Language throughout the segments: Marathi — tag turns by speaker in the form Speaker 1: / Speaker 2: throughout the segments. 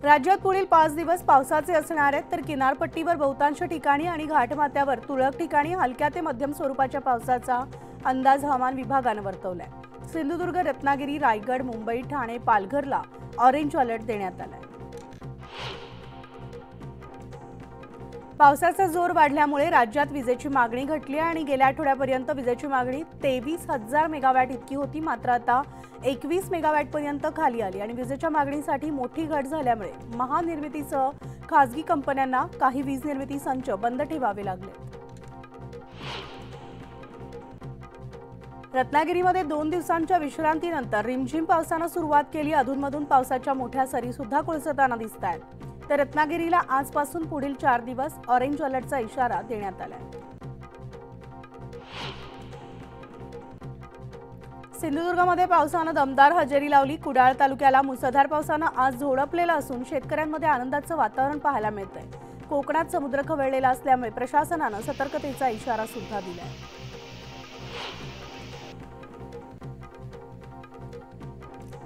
Speaker 1: राज्यात पुढील 5 दिवस पावसाचे असणार आहेत, तर किनारपट्टीवर बहुतांश ठिकाणी आणि घाटमाथ्यावर तुरळक ठिकाणी हलक्या ते मध्यम स्वरूपाच्या पावसाचा अंदाज हवामान विभागाने वर्तवलाय। सिंधुदुर्ग, रत्नागिरी, रायगड, मुंबई, ठाणे, पालघरला ऑरेंज अलर्ट देण्यात आलाय। पावसाचा जोर वाढल्यामुळे राज्यात विजेची मागणी घटली आहे आणि गेल्या आठवड्यापर्यंत विजेची मागणी 23,000 मेगावॅट इतकी होती, मात्र आता 21 मेगावॅट पर्यंत खाली आली आणि विजेच्या मागणीसाठी मोठी घट झाल्यामुळे महानिर्मितीसह खासगी कंपन्यांना काही वीज निर्मिती संच बंद ठेवावे लागले। रत्नागिरीमध्ये 2 दिवसांच्या विश्रांतीनंतर रिमझिम पावसाने सुरुवात केली। अधूनमधून पावसाच्या मोठ्या सरी सुद्धा कोसळताना दिसतायत, तर रत्नागिरीला आजपासून पुढील 4 दिवस ऑरेंज अलर्टचा इशारा देण्यात आलाय। सिंधुदुर्गमध्ये पावसाने दमदार हजेरी लावली। कुडाळ तालुक्याला मुसळधार पावसाने आज झोडपलेलं असून शेतकऱ्यांमध्ये आनंदाचं वातावरण पाहायला मिळतंय। कोकणात समुद्र खवळलेला असल्यामुळे प्रशासनाने सतर्कतेचा इशारा सुद्धा दिलाय।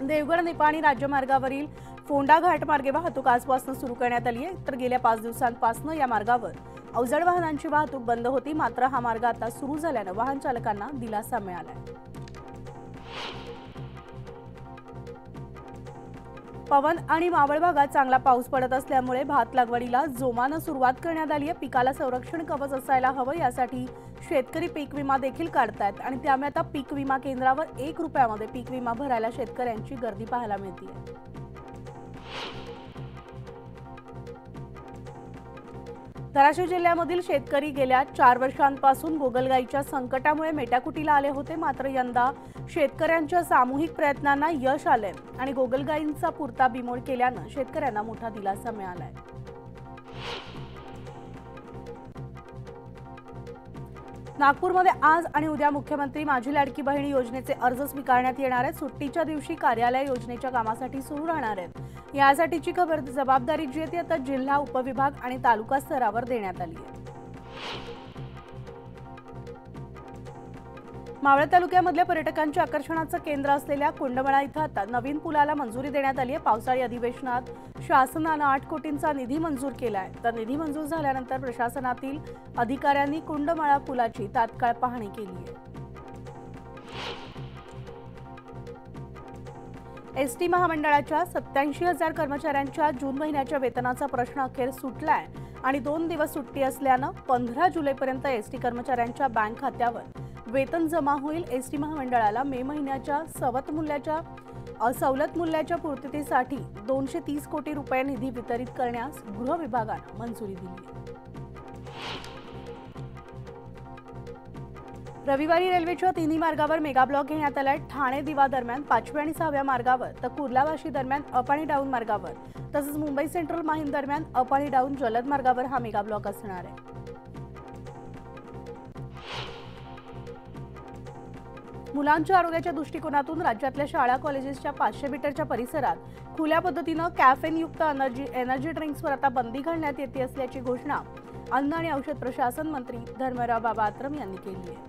Speaker 1: देवगड निपाणी राज्यमार्गावरील फोंडा घाट मार्गे वाहतूक आजपासून सुरू करण्यात आली आहे, तर गेल्या 5 दिवसांपासून या मार्गावर अवजड वाहनांची वाहतूक बंद होती, मात्र हा मार्ग आता सुरू झाल्याने वाहन चालकांना दिलासा मिळाला आहे। पवन आणि मावळ भागात चांगला पाऊस पडत असल्यामुळे भात लागवडीला जोमानं सुरुवात करण्यात आली आहे। पिकाला संरक्षण कवच असायला हवं, यासाठी शेतकरी पीक विमा देखील काढतायत आणि त्यामुळे आता पीक विमा केंद्रावर 1 रुपयामध्ये पीक विमा भरायला शेतकऱ्यांची गर्दी पाहायला मिळते। धाराशिव जिल्ह्यामधील शेतकरी गेल्या 4 वर्षांपासून गोगलगाईच्या संकटामुळे मेटाकुटीला आले होते, मात्र यंदा शेतकऱ्यांच्या सामूहिक प्रयत्नांना यश आले आणि गोगलगाईंचा पुरता बिमोड केल्यानं शेतकऱ्यांना मोठा दिलासा मिळालाय। नागपूरमध्ये आज आणि उद्या मुख्यमंत्री माझी लाडकी बहीण योजनेचे अर्ज स्वीकारण्यात येणार आहेत। सुट्टीच्या दिवशी कार्यालय योजनेच्या कामासाठी सुरू राहणार आहेत। यासाठीची जबाबदारी जी आहे ती आता जिल्हा, उपविभाग आणि तालुका स्तरावर देण्यात आली आहे। मावळ तालुक्यामधल्या पर्यटकांच्या आकर्षणाचं केंद्र असलेल्या कुंडमळा इथं आता नवीन पुलाला मंजुरी देण्यात आली आहे। पावसाळी अधिवेशनात शासनाने 8 कोटींचा निधी मंजूर केला आहे, तर निधी मंजूर झाल्यानंतर प्रशासनातील अधिकाऱ्यांनी कुंडमळा पुलाची तात्काळ पाहणी केली आहे। एसटी महामंडळाच्या 87,000 कर्मचाऱ्यांच्या जून महिन्याच्या वेतनाचा प्रश्न अखेर सुटलाय आणि 2 दिवस सुट्टी असल्यानं 15 जुलैपर्यंत एसटी कर्मचाऱ्यांच्या बँक खात्यावर वेतन जमा होईल। एसटी महामंडळाला मे महिन्याच्या सवलत मूल्याच्या पूर्ततेसाठी 230 कोटी रुपये निधी वितरित करण्यास गृह विभागाने मंजुरी दिली। रविवारी रेल्वेच्या 3 मार्गावर मेगा ब्लॉक घेण्यात आलाय। ठाणे दिवा दरम्यान 5व्या आणि 6व्या मार्गावर, तर कुर्ला वाशी दरम्यान अप आणि डाऊन मार्गावर, तसंच मुंबई सेंट्रल माहीम दरम्यान अप आणि डाऊन जलद मार्गावर हा मेगा ब्लॉक असणार आहे। मुलांच्या आरोग्याच्या दृष्टिकोनातून राज्यातल्या शाळा कॉलेजेसच्या 500 मीटरच्या परिसरात खुल्या पद्धतीने कॅफेनयुक्त एनर्जी ड्रिंक्सवर आता बंदी घालण्यात येते असल्याची घोषणा अन्न आणि औषध प्रशासन मंत्री धर्मराव बाबात्रम यांनी केली आहे।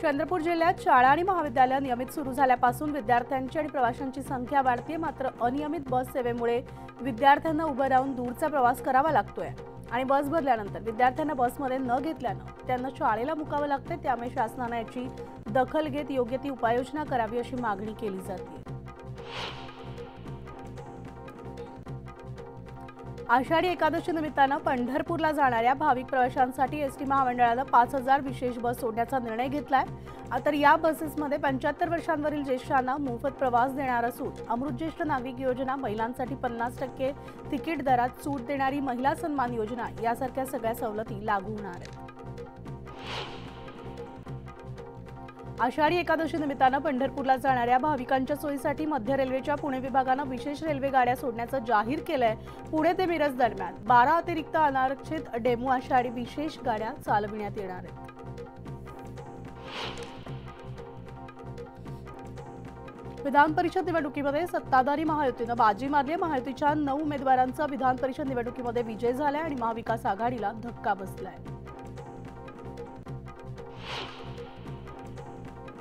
Speaker 1: चंद्रपूर जिल्ह्यात शाळा आणि महाविद्यालय नियमित सुरू झाल्यापासून विद्यार्थ्यांची आणि प्रवाशांची संख्या वाढते, मात्र अनियमित बस सेवेमुळे विद्यार्थ्यांना उभं राहून दूरचा प्रवास करावा लागतोय आणि बस भरल्यानंतर विद्यार्थ्यांना बसमध्ये न घेतल्यानं त्यांना शाळेला मुकावं लागते। त्यामुळे शासनाने याची दखल घेत योग्य ती उपाययोजना करावी अशी मागणी केली जाते। आषाढी एकादशी निमित्तानं पंढरपूरला जाणाऱ्या भाविक प्रवाशांसाठी एसटी महामंडळानं 5,000 विशेष बस सोडण्याचा निर्णय घेतलाय। तर या बसेसमध्ये 75 वर्षांवरील ज्येष्ठांना मोफत प्रवास देणार असून अमृत ज्येष्ठ नाविक योजना, महिलांसाठी 50% तिकीट दरात सूट देणारी महिला सन्मान योजना यासारख्या सगळ्या सवलती लागू होणार आहेत। आषाढी एकादशी निमित्तानं पंढरपूरला जाणाऱ्या भाविकांच्या सोयीसाठी मध्य रेल्वेच्या पुणे विभागानं विशेष रेल्वे गाड्या सोडण्याचं जाहीर केलंय। पुणे ते मिरज दरम्यान 12 अतिरिक्त अनारक्षित डेमू आषाढी विशेष गाड्या चालविण्यात येणार आहेत। विधान परिषद निवडणुकीमध्ये सत्ताधारी महायुतीनं बाजी मारली। महायुतीच्या 9 उमेदवारांचा विधान परिषद निवडणुकीमध्ये विजय झालाय आणि महाविकास आघाडीला धक्का बसलाय।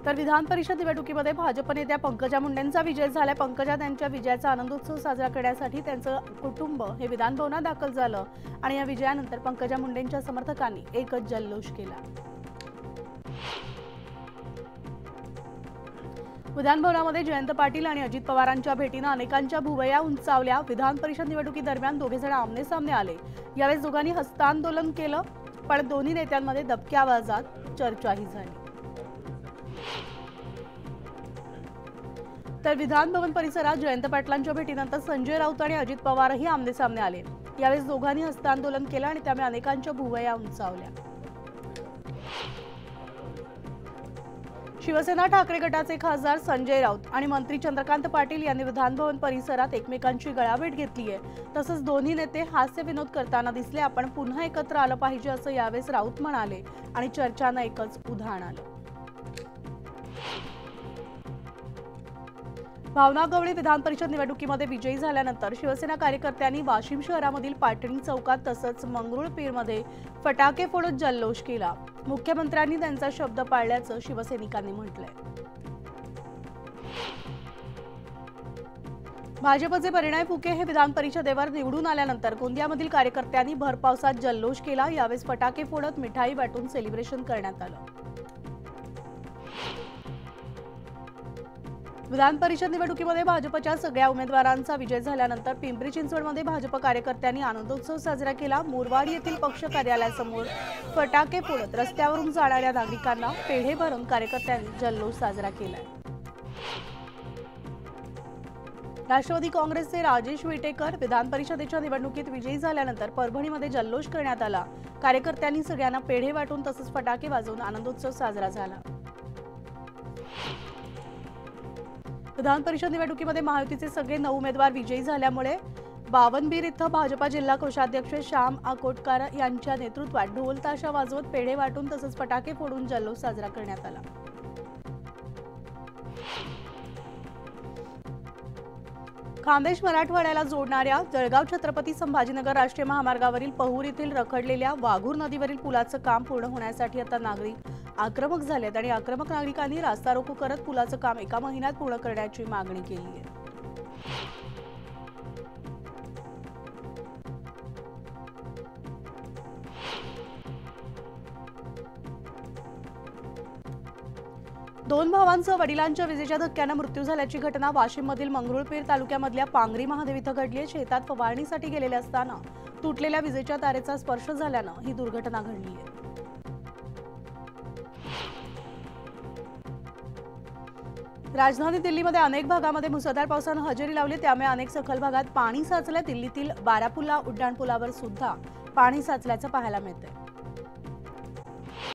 Speaker 1: तर विधान परिषद निवडणुकीमध्ये भाजप नेत्या पंकजा मुंडेंचा विजय झाला। पंकजा त्यांच्या विजयाचा आनंदोत्सव साजरा करण्यासाठी त्यांचं कुटुंब हे विधान भवनात दाखल झालं आणि या विजयानंतर पंकजा मुंडेंच्या समर्थकांनी एकच जल्लोष केला। विधान भवनामध्ये जयंत पाटील आणि अजित पवारांच्या भेटीने अनेकांच्या भुवया उंचावल्या। विधान परिषद निवडणुकीदरम्यान दोघे जण आमने सामने आले। यावेळी दोघांनी हस्तांदोलन केलं, पण दोन्ही नेत्यांमध्ये दबक्या आवाजात चर्चाही झाली। तर विधान भवन परिसरात जयंत पाटलांच्या भेटीनंतर संजय राऊत आणि अजित पवारही आमने सामने आले। यावेळी दोघांनी हस्तांदोलन केलं आणि त्यामुळे अनेकांच्या भुवया उंचावल्या। शिवसेना ठाकरे गटाचे खासदार संजय राऊत आणि मंत्री चंद्रकांत पाटील यांनी विधान भवन परिसरात एकमेकांची गळाभेट घेतली आहे। तसंच दोन्ही नेते हास्य विनोद करताना दिसले। आपण पुन्हा एकत्र आलं पाहिजे असं यावेळी राऊत म्हणाले आणि चर्चांना एकच उधाण आलं। भावना गवळी विधान परिषद निवडणुकीमध्ये विजयी झाल्यानंतर शिवसेना कार्यकर्त्यांनी वाशिम शहरामधील पाटणी चौकात तसंच मंगरुळपीरमध्ये फटाके फोडत जल्लोष केला। मुख्यमंत्र्यांनी त्यांचा शब्द पाळल्याचं शिवसैनिकांनी म्हटलंय। भाजपचे परिणय फुके हे विधान परिषदेवर निवडून आल्यानंतर गोंदियामधील कार्यकर्त्यांनी भरपावसात जल्लोष केला। यावेळी फटाके फोडत मिठाई वाटून सेलिब्रेशन करण्यात आलं। विधान परिषद निवडणुकीमध्ये भाजपच्या सगळ्या उमेदवारांचा विजय झाल्यानंतर पिंपरी चिंचवडमध्ये भाजप कार्यकर्त्यांनी आनंदोत्सव साजरा केला। मोरवाड येथील पक्ष कार्यालयासमोर फटाके फोडत रस्त्यावरून जाणाऱ्या नागरिकांना पेढे भरून कार्यकर्त्यांनी जल्लोष साजरा केलाय। राष्ट्रवादी काँग्रेसचे राजेश विटेकर विधान परिषदेच्या निवडणुकीत विजयी झाल्यानंतर परभणीमध्ये जल्लोष करण्यात आला। कार्यकर्त्यांनी सगळ्यांना पेढे वाटून तसंच फटाके वाजवून आनंदोत्सव साजरा झाला। विधान परिषद निवडणुकीमध्ये महायुतीचे सगळे 9 उमेदवार विजयी झाल्यामुळे बावनबीर इथं भाजपा जिल्हा कोषाध्यक्ष श्याम आकोटकर यांच्या नेतृत्वात ढोल ताशा वाजवत पेढे वाटून तसंच फटाके फोडून जल्लोष साजरा करण्यात आला। खान्देश मराठवाड्याला जोडणाऱ्या जळगाव छत्रपती संभाजीनगर राष्ट्रीय महामार्गावरील पहूर येथील रखडलेल्या वाघूर नदीवरील पुलाचं काम पूर्ण होण्यासाठी आता नागरिक आक्रमक झालेत आणि आक्रमक नागरिकांनी रास्ता रोको करत पुलाचं काम 1 महिन्यात पूर्ण करण्याची मागणी केली आहे। दोन भावांसह वडिलांच्या विजेच्या धक्क्याने मृत्यू झाल्याची घटना वाशिममधील मंगरुळपीर तालुक्यामधल्या पांगरी महादेव इथं घडली आहे। शेतात फवारणीसाठी गेलेले असताना तुटलेल्या विजेच्या तारेचा स्पर्श झाल्यानं ही दुर्घटना घडली आहे। राजधानी दिल्लीमध्ये अनेक भागामध्ये मुसळधार पावसाने हजेरी लावली, त्यामुळे अनेक सखल भागात पाणी साचले। दिल्लीतील बारापुल्ला उड्डाणपुलावर सुद्धा पाणी साचल्याचं पाहायला मिळतंय।